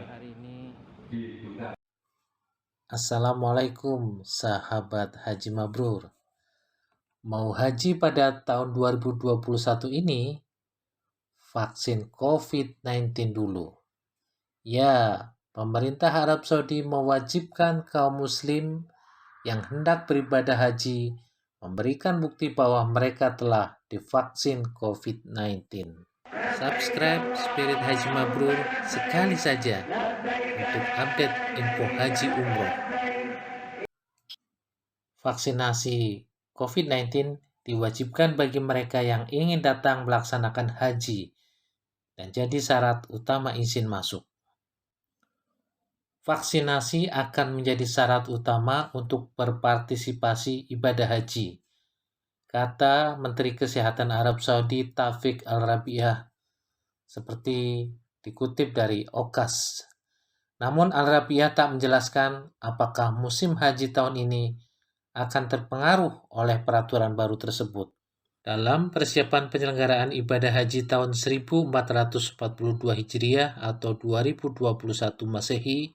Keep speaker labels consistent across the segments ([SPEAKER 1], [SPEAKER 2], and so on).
[SPEAKER 1] hari ini. Assalamualaikum sahabat Haji Mabrur. Mau haji pada tahun 2021 ini, vaksin COVID-19 dulu. Ya, pemerintah Arab Saudi mewajibkan kaum muslim yang hendak beribadah haji memberikan bukti bahwa mereka telah divaksin COVID-19. Subscribe Spirit Haji Mabrur sekali saja untuk update info haji umroh. Vaksinasi COVID-19 diwajibkan bagi mereka yang ingin datang melaksanakan haji dan jadi syarat utama izin masuk. Vaksinasi akan menjadi syarat utama untuk berpartisipasi ibadah haji, kata Menteri Kesehatan Arab Saudi Taufik Al-Rabiah, seperti dikutip dari Okas. Namun Al-Rabiah tak menjelaskan apakah musim haji tahun ini akan terpengaruh oleh peraturan baru tersebut. Dalam persiapan penyelenggaraan ibadah haji tahun 1442 Hijriah atau 2021 Masehi,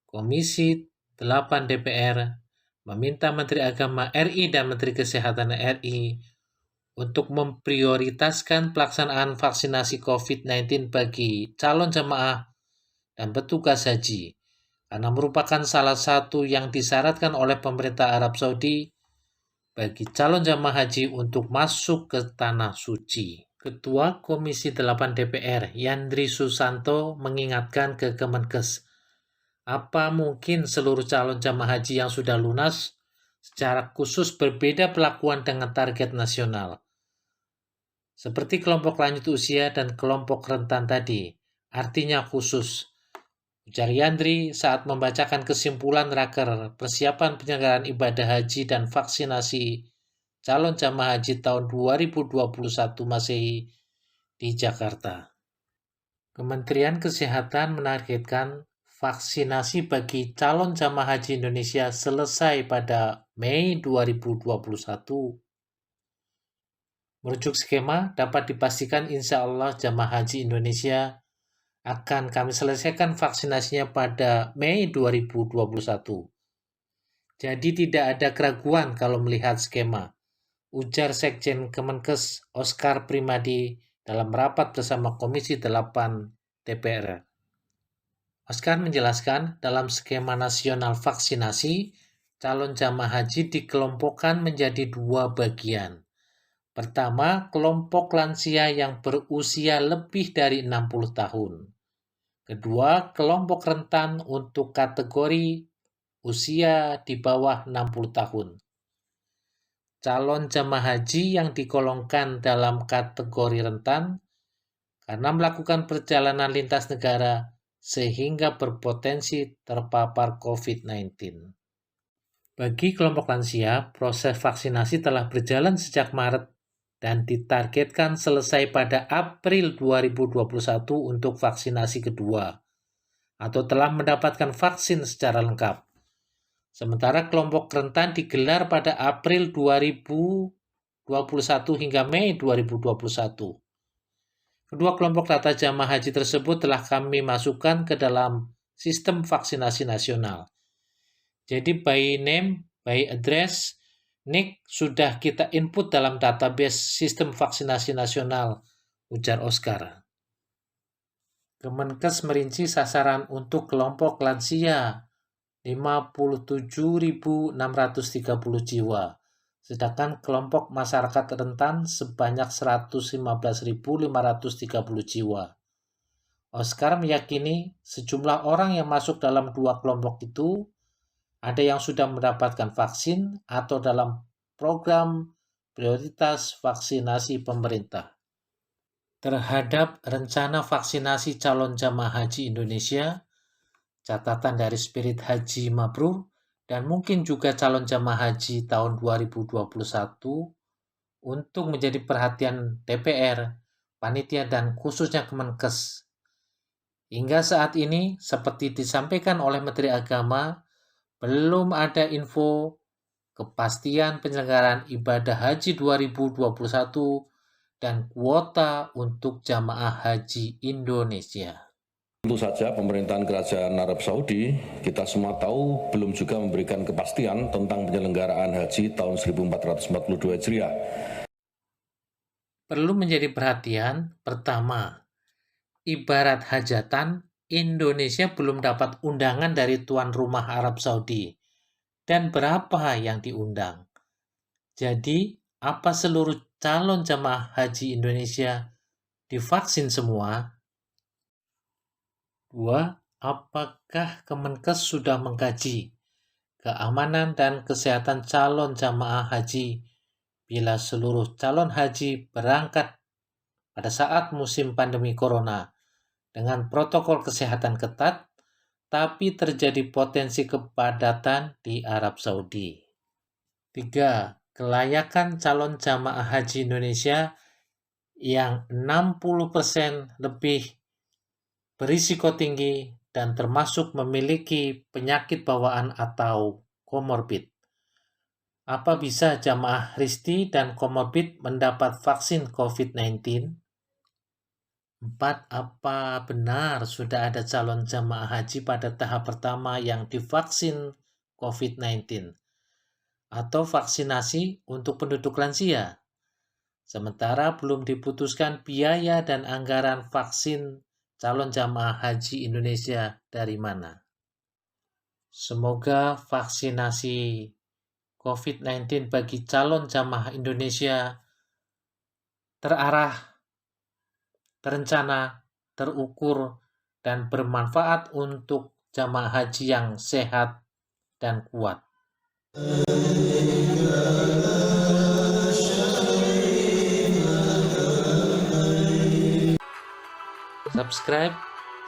[SPEAKER 1] Komisi 8 DPR meminta Menteri Agama RI dan Menteri Kesehatan RI untuk memprioritaskan pelaksanaan vaksinasi COVID-19 bagi calon jemaah dan petugas haji, karena merupakan salah satu yang disyaratkan oleh pemerintah Arab Saudi bagi calon jemaah haji untuk masuk ke Tanah Suci. Ketua Komisi 8 DPR, Yandri Susanto, mengingatkan ke Kemenkes, apa mungkin seluruh calon jemaah haji yang sudah lunas secara khusus berbeda perlakuan dengan target nasional, seperti kelompok lanjut usia dan kelompok rentan tadi, artinya khusus, ujar Yandri saat membacakan kesimpulan raker persiapan penyelenggaraan ibadah haji dan vaksinasi calon jamaah haji tahun 2021 Masehi di Jakarta. Kementerian Kesehatan menargetkan vaksinasi bagi calon jamaah haji Indonesia selesai pada Mei 2021. Merujuk skema, dapat dipastikan insya Allah jamaah haji Indonesia akan kami selesaikan vaksinasinya pada Mei 2021. Jadi tidak ada keraguan kalau melihat skema, ujar Sekjen Kemenkes Oscar Primadi dalam rapat bersama Komisi 8 DPR. Oscar menjelaskan dalam skema nasional vaksinasi, calon jamaah haji dikelompokkan menjadi dua bagian. Pertama, kelompok lansia yang berusia lebih dari 60 tahun. Kedua, kelompok rentan untuk kategori usia di bawah 60 tahun. Calon jemaah haji yang digolongkan dalam kategori rentan karena melakukan perjalanan lintas negara sehingga berpotensi terpapar COVID-19. Bagi kelompok lansia, proses vaksinasi telah berjalan sejak Maret dan ditargetkan selesai pada April 2021 untuk vaksinasi kedua, atau telah mendapatkan vaksin secara lengkap. Sementara kelompok rentan digelar pada April 2021 hingga Mei 2021. Kedua kelompok data jamaah haji tersebut telah kami masukkan ke dalam sistem vaksinasi nasional. Jadi by name, by address, NIK sudah kita input dalam database sistem vaksinasi nasional, ujar Oscar. Kemenkes merinci sasaran untuk kelompok lansia 57.630 jiwa, sedangkan kelompok masyarakat rentan sebanyak 115.530 jiwa. Oscar meyakini sejumlah orang yang masuk dalam dua kelompok itu ada yang sudah mendapatkan vaksin atau dalam program prioritas vaksinasi pemerintah. Terhadap rencana vaksinasi calon jamaah haji Indonesia, catatan dari Spirit Haji Mabrur, dan mungkin juga calon jamaah haji tahun 2021 untuk menjadi perhatian DPR, panitia, dan khususnya Kemenkes. Hingga saat ini, seperti disampaikan oleh Menteri Agama, belum ada info kepastian penyelenggaraan ibadah haji 2021 dan kuota untuk jamaah haji Indonesia.
[SPEAKER 2] Tentu saja pemerintahan Kerajaan Arab Saudi, kita semua tahu, belum juga memberikan kepastian tentang penyelenggaraan haji tahun 1442 Hijriah.
[SPEAKER 1] Perlu menjadi perhatian, pertama, ibarat hajatan, Indonesia belum dapat undangan dari tuan rumah Arab Saudi. Dan berapa yang diundang? Jadi, apa seluruh calon jamaah haji Indonesia divaksin semua? 2. Apakah Kemenkes sudah mengkaji keamanan dan kesehatan calon jamaah haji bila seluruh calon haji berangkat pada saat musim pandemi corona dengan protokol kesehatan ketat, tapi terjadi potensi kepadatan di Arab Saudi? 3. Kelayakan calon jamaah haji Indonesia yang 60% lebih berisiko tinggi dan termasuk memiliki penyakit bawaan atau komorbid. Apa bisa jamaah risti dan komorbid mendapat vaksin COVID-19? 4. Apa benar sudah ada calon jamaah haji pada tahap pertama yang divaksin COVID-19 atau vaksinasi untuk penduduk lansia? Sementara belum diputuskan biaya dan anggaran vaksin calon jamaah haji Indonesia dari mana. Semoga vaksinasi COVID-19 bagi calon jamaah Indonesia terarah, terencana, terukur, dan bermanfaat untuk jamaah haji yang sehat dan kuat. Subscribe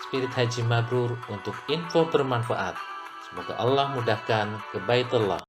[SPEAKER 1] Spirit Haji Mabrur untuk info bermanfaat. Semoga Allah mudahkan ke Baitullah.